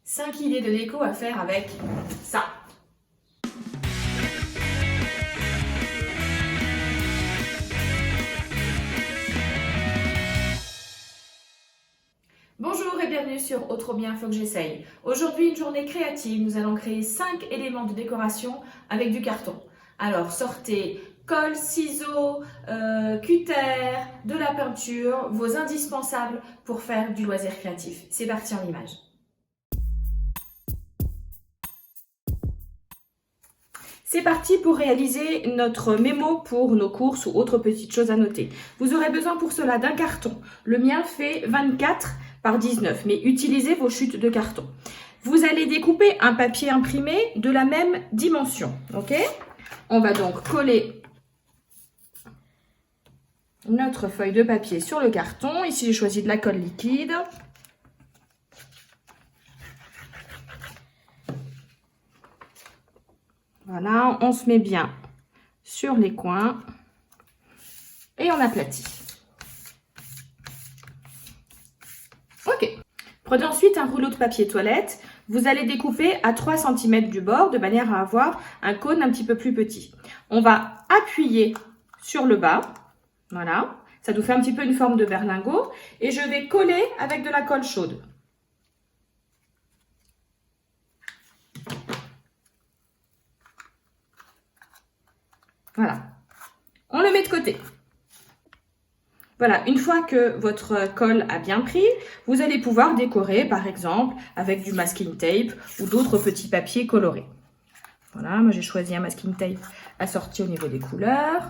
5 idées de déco à faire avec ça. Bonjour et bienvenue sur Oh trop bien, faut que j'essaye. Aujourd'hui, une journée créative. Nous allons créer 5 éléments de décoration avec du carton. Alors, sortez colle, ciseaux, cutter, de la peinture, vos indispensables pour faire du loisir créatif. C'est parti en image. C'est parti pour réaliser notre mémo pour nos courses ou autres petites choses à noter. Vous aurez besoin pour cela d'un carton. Le mien fait 24 par 19, mais utilisez vos chutes de carton. Vous allez découper un papier imprimé de la même dimension. Ok ? On va donc coller notre feuille de papier sur le carton. Ici, j'ai choisi de la colle liquide. Voilà, on se met bien sur les coins et on aplatit. Ok. Prenez ensuite un rouleau de papier toilette. Vous allez découper à 3 cm du bord de manière à avoir un cône un petit peu plus petit. On va appuyer sur le bas. Voilà. Ça nous fait un petit peu une forme de berlingot. Et je vais coller avec de la colle chaude. Voilà. On le met de côté. Voilà, une fois que votre colle a bien pris, vous allez pouvoir décorer, par exemple, avec du masking tape ou d'autres petits papiers colorés. Voilà, moi j'ai choisi un masking tape assorti au niveau des couleurs.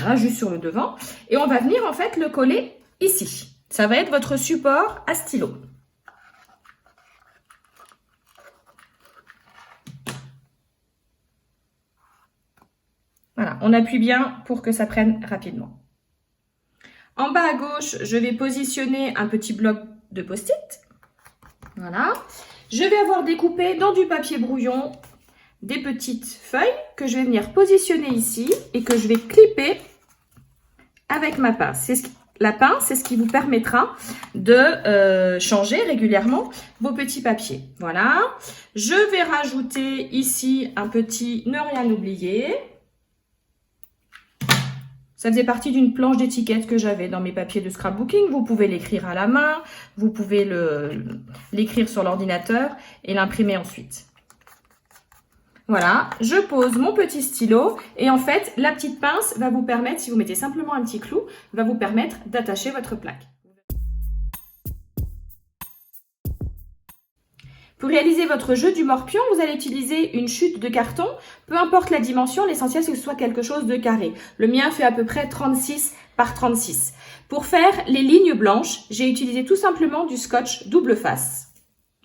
Voilà, juste sur le devant. Et on va venir en fait le coller ici. Ça va être votre support à stylo. Voilà, on appuie bien pour que ça prenne rapidement. En bas à gauche, je vais positionner un petit bloc de post-it. Voilà. Je vais avoir découpé dans du papier brouillon des petites feuilles que je vais venir positionner ici et que je vais clipper avec ma pince. La pince, c'est ce qui vous permettra de changer régulièrement vos petits papiers. Voilà. Je vais rajouter ici un petit ne rien oublier. Ça faisait partie d'une planche d'étiquette que j'avais dans mes papiers de scrapbooking. Vous pouvez l'écrire à la main, vous pouvez l'écrire sur l'ordinateur et l'imprimer ensuite. Voilà, je pose mon petit stylo et en fait, la petite pince va vous permettre, si vous mettez simplement un petit clou, va vous permettre d'attacher votre plaque. Pour réaliser votre jeu du morpion, vous allez utiliser une chute de carton. Peu importe la dimension, l'essentiel c'est que ce soit quelque chose de carré. Le mien fait à peu près 36 par 36. Pour faire les lignes blanches, j'ai utilisé tout simplement du scotch double face.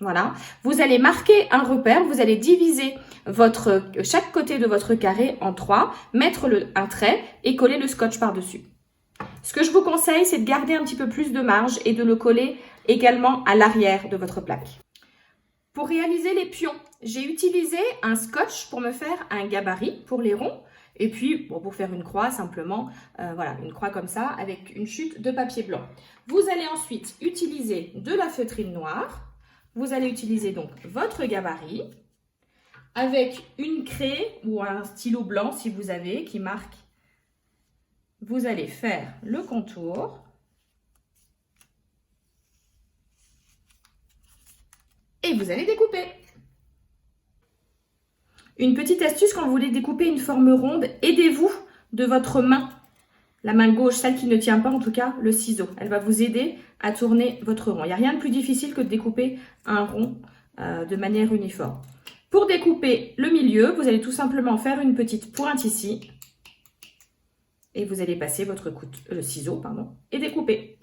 Voilà. Vous allez marquer un repère, vous allez diviser chaque côté de votre carré en 3, mettre un trait et coller le scotch par-dessus. Ce que je vous conseille, c'est de garder un petit peu plus de marge et de le coller également à l'arrière de votre plaque. Pour réaliser les pions, j'ai utilisé un scotch pour me faire un gabarit pour les ronds. Et puis, bon, pour faire une croix, simplement, voilà, une croix comme ça, avec une chute de papier blanc. Vous allez ensuite utiliser de la feutrine noire. Vous allez utiliser donc votre gabarit avec une craie ou un stylo blanc si vous avez qui marque. Vous allez faire le contour. Et vous allez découper. Une petite astuce quand vous voulez découper une forme ronde, aidez-vous de votre main. La main gauche, celle qui ne tient pas en tout cas, le ciseau. Elle va vous aider à tourner votre rond. Il n'y a rien de plus difficile que de découper un rond de manière uniforme. Pour découper le milieu, vous allez tout simplement faire une petite pointe ici. Et vous allez passer votre ciseau et découper.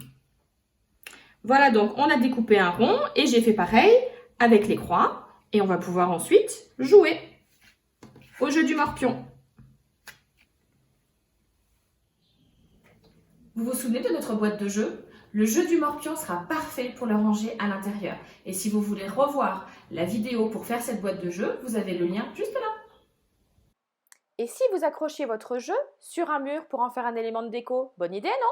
Voilà, donc on a découpé un rond et j'ai fait pareil avec les croix. Et on va pouvoir ensuite jouer au jeu du morpion. Vous vous souvenez de notre boîte de jeu? Le jeu du morpion sera parfait pour le ranger à l'intérieur. Et si vous voulez revoir la vidéo pour faire cette boîte de jeu, vous avez le lien juste là. Et si vous accrochiez votre jeu sur un mur pour en faire un élément de déco? Bonne idée, non?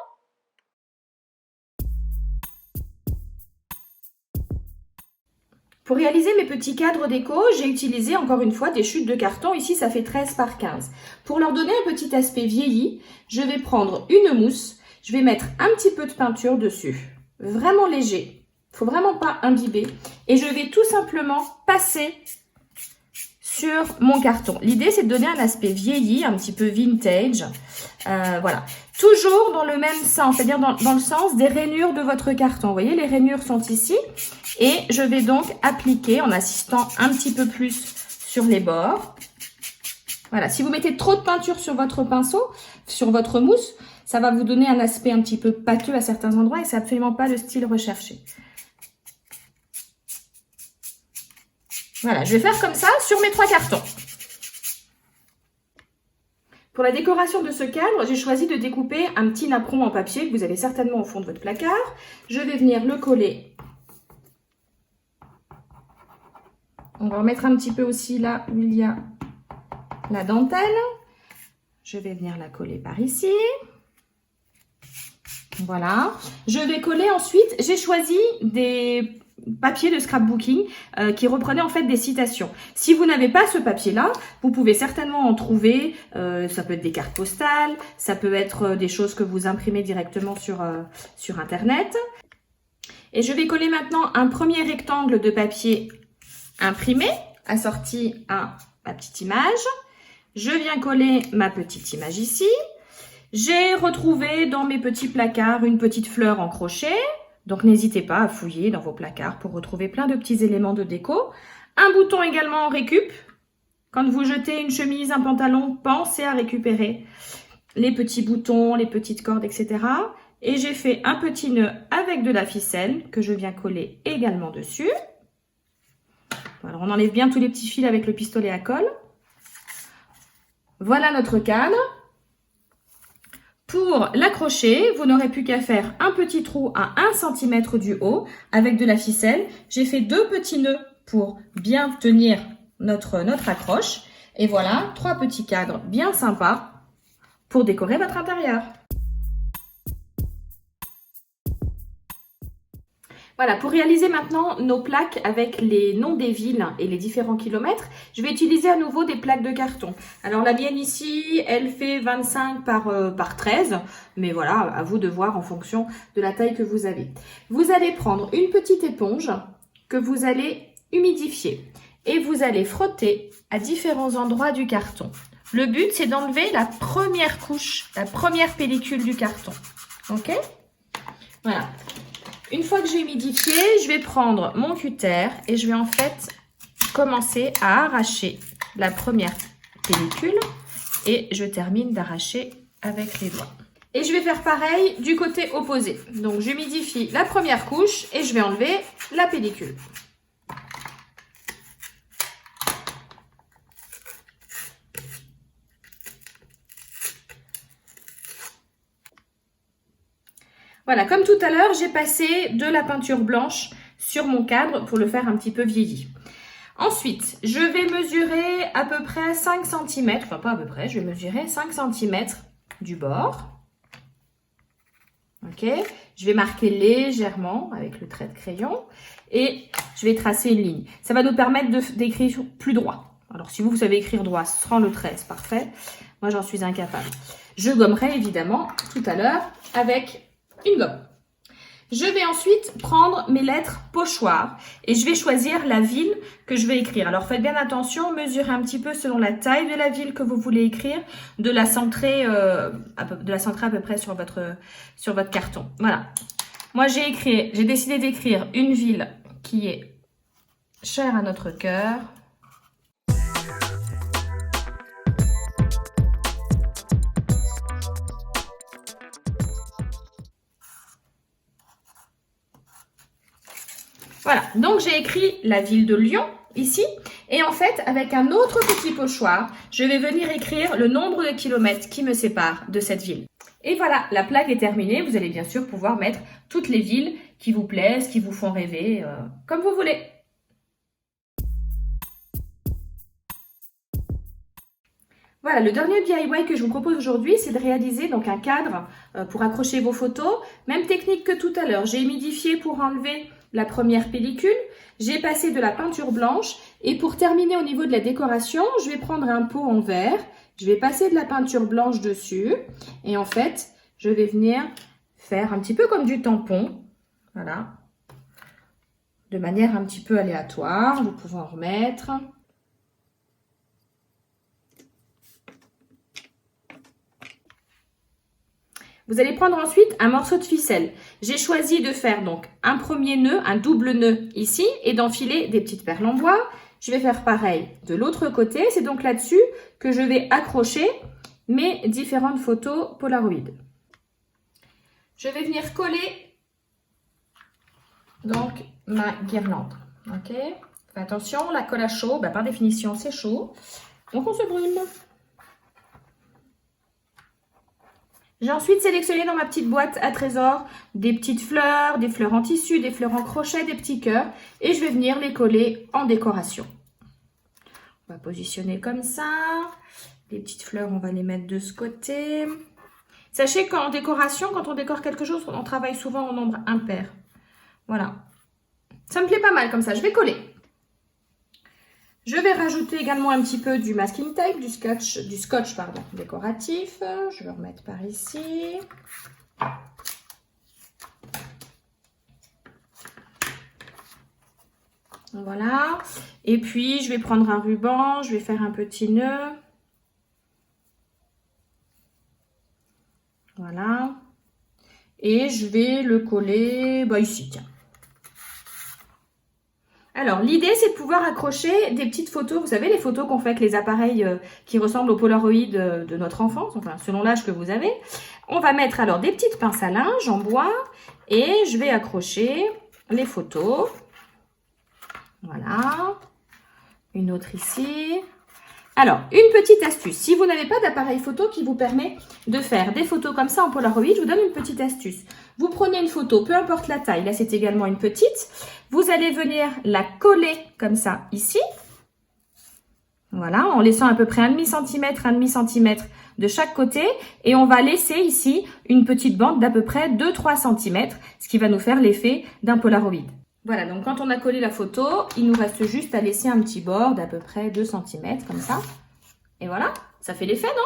Pour réaliser mes petits cadres déco, j'ai utilisé encore une fois des chutes de carton. Ici, ça fait 13 par 15. Pour leur donner un petit aspect vieilli, je vais prendre une mousse. Je vais mettre un petit peu de peinture dessus. Vraiment léger. Il ne faut vraiment pas imbiber. Et je vais tout simplement passer sur mon carton. L'idée, c'est de donner un aspect vieilli, un petit peu vintage. Voilà. Toujours dans le même sens, c'est-à-dire dans le sens des rainures de votre carton. Vous voyez, les rainures sont ici. Et je vais donc appliquer en assistant un petit peu plus sur les bords. Voilà. Si vous mettez trop de peinture sur votre pinceau, sur votre mousse, ça va vous donner un aspect un petit peu pâteux à certains endroits et c'est absolument pas le style recherché. Voilà, je vais faire comme ça sur mes 3 cartons. Pour la décoration de ce cadre, j'ai choisi de découper un petit napperon en papier que vous avez certainement au fond de votre placard. Je vais venir le coller. On va remettre un petit peu aussi là où il y a la dentelle. Je vais venir la coller par ici. Voilà. Je vais coller ensuite, j'ai choisi des papiers de scrapbooking qui reprenaient en fait des citations. Si vous n'avez pas ce papier-là, vous pouvez certainement en trouver. Ça peut être des cartes postales, ça peut être des choses que vous imprimez directement sur Internet. Et je vais coller maintenant un premier rectangle de papier imprimé, assorti à ma petite image. Je viens coller ma petite image ici. J'ai retrouvé dans mes petits placards une petite fleur en crochet. Donc, n'hésitez pas à fouiller dans vos placards pour retrouver plein de petits éléments de déco. Un bouton également en récup. Quand vous jetez une chemise, un pantalon, pensez à récupérer les petits boutons, les petites cordes, etc. Et j'ai fait un petit nœud avec de la ficelle que je viens coller également dessus. Alors, on enlève bien tous les petits fils avec le pistolet à colle. Voilà notre cadre. Pour l'accrocher, vous n'aurez plus qu'à faire un petit trou à 1 cm du haut avec de la ficelle. J'ai fait 2 petits nœuds pour bien tenir notre accroche. Et voilà, 3 petits cadres bien sympas pour décorer votre intérieur. Voilà, pour réaliser maintenant nos plaques avec les noms des villes et les différents kilomètres, je vais utiliser à nouveau des plaques de carton. Alors la mienne ici, elle fait 25 par 13, mais voilà, à vous de voir en fonction de la taille que vous avez. Vous allez prendre une petite éponge que vous allez humidifier et vous allez frotter à différents endroits du carton. Le but, c'est d'enlever la première couche, la première pellicule du carton. Ok? Voilà. Une fois que j'ai humidifié, je vais prendre mon cutter et je vais en fait commencer à arracher la première pellicule et je termine d'arracher avec les doigts. Et je vais faire pareil du côté opposé. Donc j'humidifie la première couche et je vais enlever la pellicule. Voilà, comme tout à l'heure, j'ai passé de la peinture blanche sur mon cadre pour le faire un petit peu vieilli. Ensuite, je vais mesurer à peu près 5 cm, enfin pas à peu près, je vais mesurer 5 cm du bord. Ok, je vais marquer légèrement avec le trait de crayon et je vais tracer une ligne. Ça va nous permettre d'écrire plus droit. Alors si vous savez écrire droit sans le trait, c'est parfait. Moi, j'en suis incapable. Je gommerai évidemment tout à l'heure avec une gomme. Je vais ensuite prendre mes lettres pochoirs et je vais choisir la ville que je vais écrire. Alors faites bien attention, mesurez un petit peu selon la taille de la ville que vous voulez écrire, de la centrer à peu près sur votre carton. Voilà. Moi j'ai décidé d'écrire une ville qui est chère à notre cœur. Voilà, donc j'ai écrit la ville de Lyon ici et en fait avec un autre petit pochoir, je vais venir écrire le nombre de kilomètres qui me séparent de cette ville. Et voilà, la plaque est terminée, vous allez bien sûr pouvoir mettre toutes les villes qui vous plaisent, qui vous font rêver, comme vous voulez. Voilà, le dernier DIY que je vous propose aujourd'hui, c'est de réaliser donc un cadre pour accrocher vos photos. Même technique que tout à l'heure, j'ai humidifié pour enlever la première pellicule, j'ai passé de la peinture blanche et pour terminer au niveau de la décoration, je vais prendre un pot en verre, je vais passer de la peinture blanche dessus et en fait, je vais venir faire un petit peu comme du tampon, voilà, de manière un petit peu aléatoire, vous pouvez en remettre. Vous allez prendre ensuite un morceau de ficelle. J'ai choisi de faire donc un premier nœud, un double nœud ici et d'enfiler des petites perles en bois. Je vais faire pareil de l'autre côté. C'est donc là-dessus que je vais accrocher mes différentes photos Polaroid. Je vais venir coller donc ma guirlande. Ok. Faites attention, la colle à chaud, par définition c'est chaud. Donc on se brûle. J'ai ensuite sélectionné dans ma petite boîte à trésor des petites fleurs, des fleurs en tissu, des fleurs en crochet, des petits cœurs. Et je vais venir les coller en décoration. On va positionner comme ça. Les petites fleurs, on va les mettre de ce côté. Sachez qu'en décoration, quand on décore quelque chose, on travaille souvent en nombre impair. Voilà. Ça me plaît pas mal comme ça. Je vais coller. Je vais rajouter également un petit peu du masking tape, du scotch décoratif. Je vais remettre par ici. Voilà. Et puis, je vais prendre un ruban, je vais faire un petit nœud. Voilà. Et je vais le coller ici, tiens. Alors, l'idée, c'est de pouvoir accrocher des petites photos. Vous savez, les photos qu'on fait avec les appareils qui ressemblent aux Polaroid de notre enfance, enfin, selon l'âge que vous avez. On va mettre alors des petites pinces à linge en bois et je vais accrocher les photos. Voilà. Une autre ici. Alors, une petite astuce. Si vous n'avez pas d'appareil photo qui vous permet de faire des photos comme ça en Polaroid, je vous donne une petite astuce. Vous prenez une photo, peu importe la taille, là c'est également une petite. Vous allez venir la coller comme ça ici. Voilà, en laissant à peu près 1,5 cm de chaque côté. Et on va laisser ici une petite bande d'à peu près 2-3 cm, ce qui va nous faire l'effet d'un Polaroid. Voilà, donc quand on a collé la photo, il nous reste juste à laisser un petit bord d'à peu près 2 cm, comme ça. Et voilà, ça fait l'effet, non ?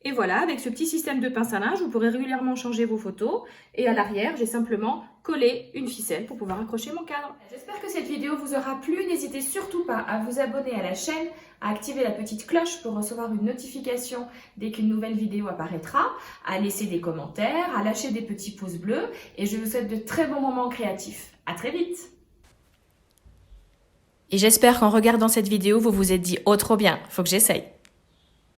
Et voilà, avec ce petit système de pince à linge, vous pourrez régulièrement changer vos photos. Et à l'arrière, j'ai simplement collé une ficelle pour pouvoir accrocher mon cadre. J'espère que cette vidéo vous aura plu. N'hésitez surtout pas à vous abonner à la chaîne, à activer la petite cloche pour recevoir une notification dès qu'une nouvelle vidéo apparaîtra, à laisser des commentaires, à lâcher des petits pouces bleus. Et je vous souhaite de très bons moments créatifs. À très vite! Et j'espère qu'en regardant cette vidéo, vous vous êtes dit « Oh, trop bien, faut que j'essaye !»